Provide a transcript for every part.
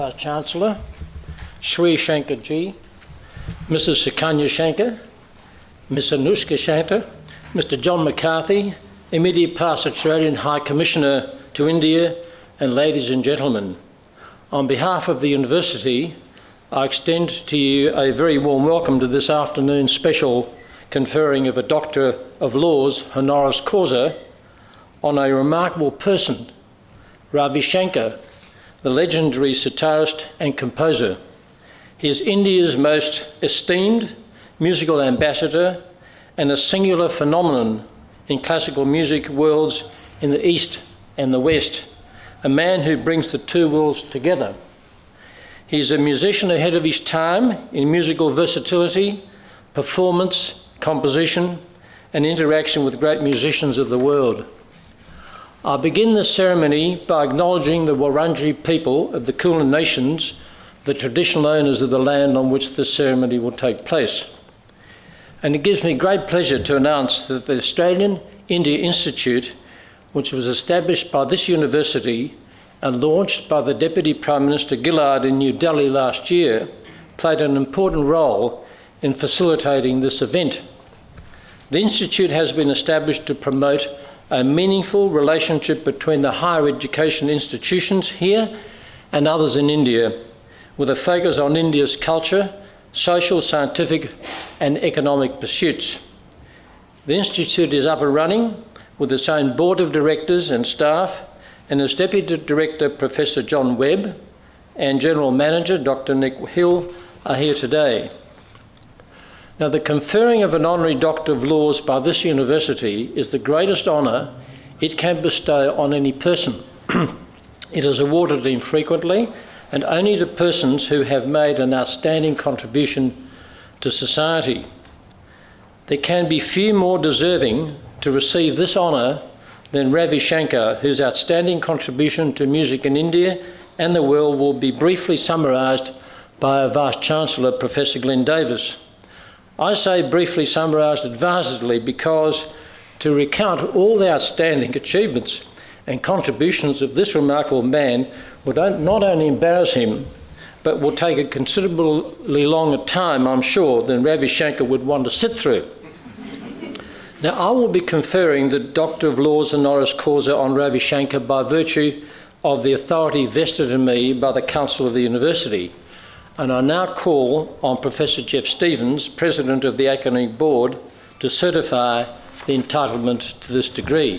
Vice-Chancellor, Sri Shankar Ji, Mrs. Sukanya Shankar, Ms. Anushka Shankar, Mr. John McCarthy, immediate past Australian High Commissioner to India, and ladies and gentlemen. On behalf of the University, I extend to you a very warm welcome to this afternoon's special conferring of a Doctor of Laws honoris causa on a remarkable person, Ravi Shankar, the legendary sitarist and composer. He is India's most esteemed musical ambassador and a singular phenomenon in classical music worlds in the East and the West, a man who brings the two worlds together. He is a musician ahead of his time in musical versatility, performance, composition, and interaction with great musicians of the world. I begin this ceremony by acknowledging the Wurundjeri people of the Kulin Nations, the traditional owners of the land on which this ceremony will take place. And it gives me great pleasure to announce that the Australian India Institute, which was established by this university and launched by the Deputy Prime Minister Gillard in New Delhi last year, played an important role in facilitating this event. The Institute has been established to promote a meaningful relationship between the higher education institutions here and others in India, with a focus on India's culture, social, scientific and economic pursuits. The Institute is up and running with its own board of directors and staff, and its Deputy Director, Professor John Webb, and General Manager, Dr. Nick Hill, are here today. Now, the conferring of an Honorary Doctor of Laws by this university is the greatest honour it can bestow on any person. It is awarded infrequently and only to persons who have made an outstanding contribution to society. There can be few more deserving to receive this honour than Ravi Shankar, whose outstanding contribution to music in India and the world will be briefly summarised by our Vice-Chancellor, Professor Glenn Davis. I say briefly summarised advisedly because to recount all the outstanding achievements and contributions of this remarkable man would not only embarrass him, but will take a considerably longer time, I'm sure, than Ravi Shankar would want to sit through. Now, I will be conferring the Doctor of Laws honoris causa on Ravi Shankar by virtue of the authority vested in me by the Council of the University. And I now call on Professor Jeff Stevens, President of the Academic Board, to certify the entitlement to this degree.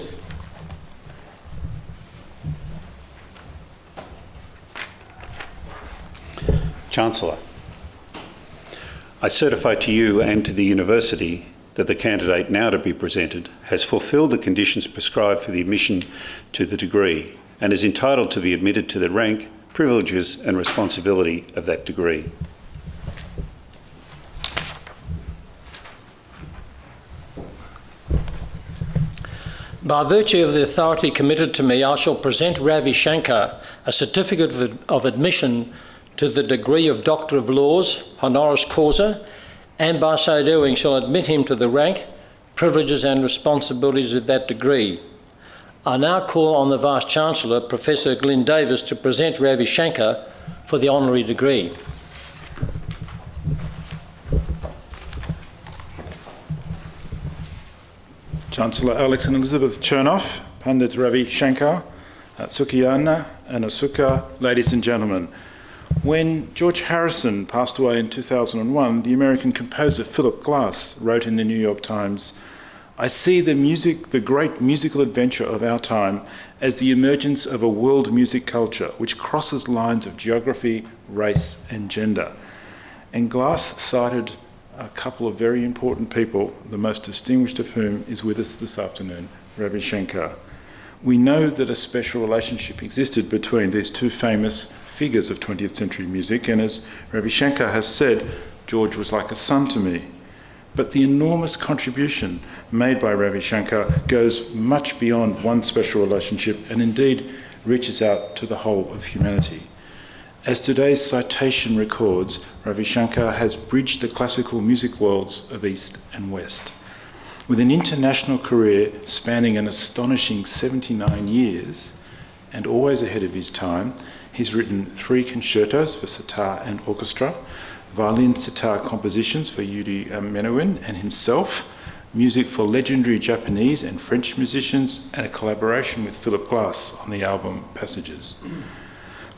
Chancellor, I certify to you and to the University that the candidate now to be presented has fulfilled the conditions prescribed for the admission to the degree and is entitled to be admitted to the rank, privileges and responsibility of that degree. By virtue of the authority committed to me, I shall present Ravi Shankar a certificate of admission to the degree of Doctor of Laws, honoris causa, and by so doing shall admit him to the rank, privileges and responsibilities of that degree. I now call on the Vice-Chancellor, Professor Glenn Davis, to present Ravi Shankar for the honorary degree. Chancellor Alex and Elizabeth Chernoff, Pandit Ravi Shankar, Sukhiana and Asuka, ladies and gentlemen. When George Harrison passed away in 2001, the American composer Philip Glass wrote in the New York Times, "I see the great musical adventure of our time as the emergence of a world music culture which crosses lines of geography, race and gender." And Glass cited a couple of very important people, the most distinguished of whom is with us this afternoon, Ravi Shankar. We know that a special relationship existed between these two famous figures of 20th century music, and as Ravi Shankar has said, George was like a son to me. But the enormous contribution made by Ravi Shankar goes much beyond one special relationship and indeed reaches out to the whole of humanity. As today's citation records, Ravi Shankar has bridged the classical music worlds of East and West. With an international career spanning an astonishing 79 years, and always ahead of his time, He's written 3 concertos for sitar and orchestra, violin sitar compositions for Yuri Menuhin and himself, music for legendary Japanese and French musicians, and a collaboration with Philip Glass on the album Passages.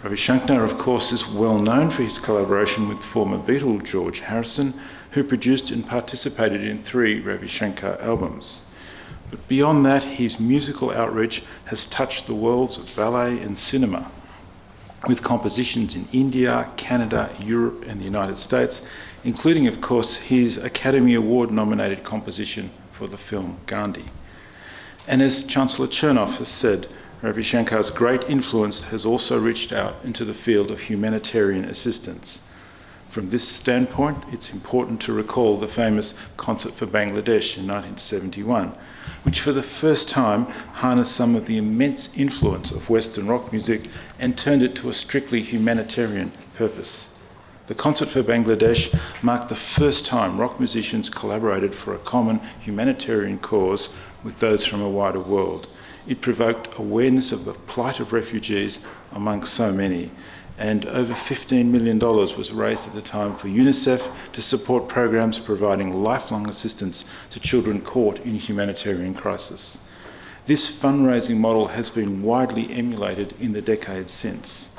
Ravi Shankar, of course, is well known for his collaboration with former Beatle George Harrison, who produced and participated in 3 Ravi Shankar albums. But beyond that, his musical outreach has touched the worlds of ballet and cinema, with compositions in India, Canada, Europe and the United States, including, of course, his Academy Award-nominated composition for the film Gandhi. And as Chancellor Chernoff has said, Ravi Shankar's great influence has also reached out into the field of humanitarian assistance. From this standpoint, it's important to recall the famous Concert for Bangladesh in 1971, which for the first time harnessed some of the immense influence of Western rock music and turned it to a strictly humanitarian purpose. The Concert for Bangladesh marked the first time rock musicians collaborated for a common humanitarian cause with those from a wider world. It provoked awareness of the plight of refugees amongst so many, and over $15 million was raised at the time for UNICEF to support programs providing lifelong assistance to children caught in humanitarian crisis. This fundraising model has been widely emulated in the decades since.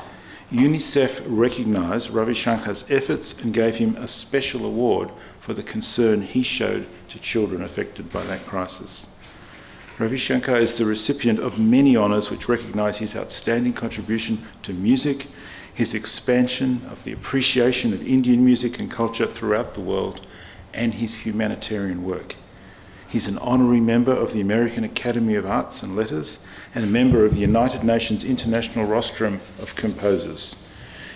UNICEF recognised Ravi Shankar's efforts and gave him a special award for the concern he showed to children affected by that crisis. Ravi Shankar is the recipient of many honours which recognise his outstanding contribution to music, his expansion of the appreciation of Indian music and culture throughout the world, and his humanitarian work. He's an honorary member of the American Academy of Arts and Letters and a member of the United Nations International Rostrum of Composers.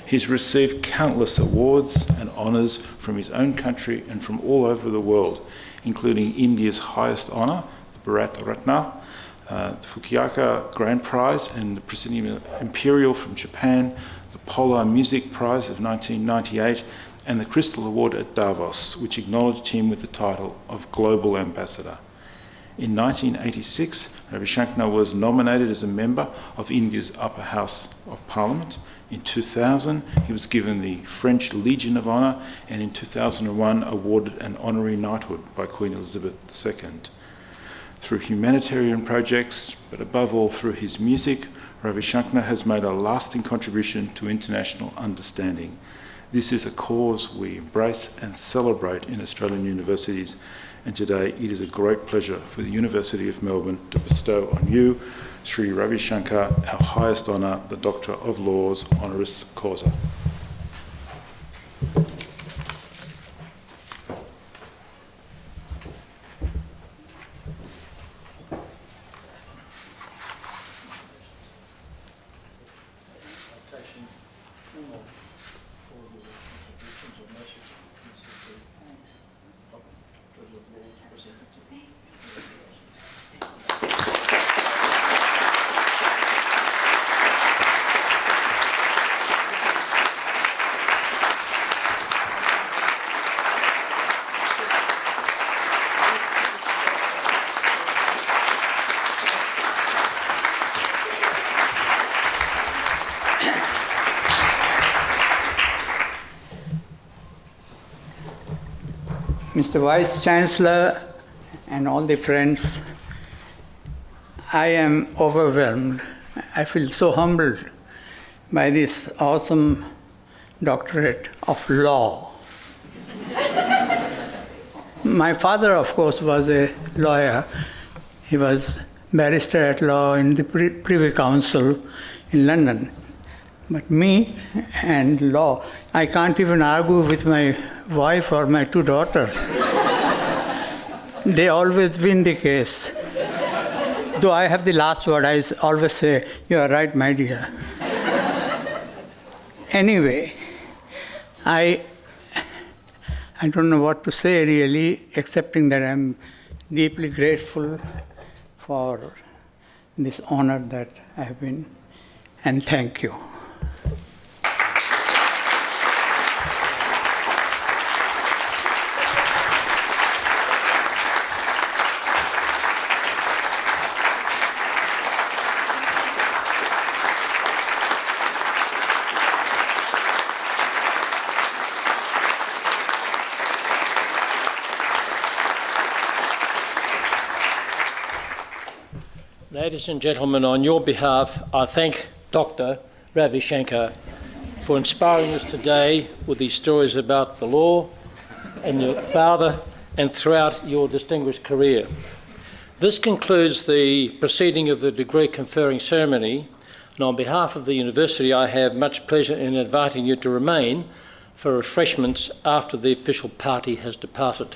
He's received countless awards and honours from his own country and from all over the world, including India's highest honour, the Bharat Ratna, the Fukuyaka Grand Prize and the Presidium Imperial from Japan, the Polar Music Prize of 1998, and the Crystal Award at Davos, which acknowledged him with the title of Global Ambassador. In 1986, Ravi Shankar was nominated as a member of India's Upper House of Parliament. In 2000, he was given the French Legion of Honour, and in 2001 awarded an honorary knighthood by Queen Elizabeth II. Through humanitarian projects, but above all through his music, Ravi Shankar has made a lasting contribution to international understanding. This is a cause we embrace and celebrate in Australian universities, and today it is a great pleasure for the University of Melbourne to bestow on you, Sri Ravi Shankar, our highest honour, the Doctor of Laws honoris causa. Mr. Vice Chancellor and all the friends, I am overwhelmed. I feel so humbled by this awesome doctorate of law. My father, of course, was a lawyer. He was barrister at law in the Privy Council in London. But me and law, I can't even argue with my wife or my 2 daughters. They always win the case. Though I have the last word, I always say, "You are right, my dear." Anyway, I don't know what to say really, excepting that I'm deeply grateful for this honor that I have been, and thank you. Ladies and gentlemen, on your behalf, I thank Dr. Ravi Shankar for inspiring us today with these stories about the law and your father and throughout your distinguished career. This concludes the proceeding of the degree conferring ceremony, and on behalf of the University I have much pleasure in inviting you to remain for refreshments after the official party has departed.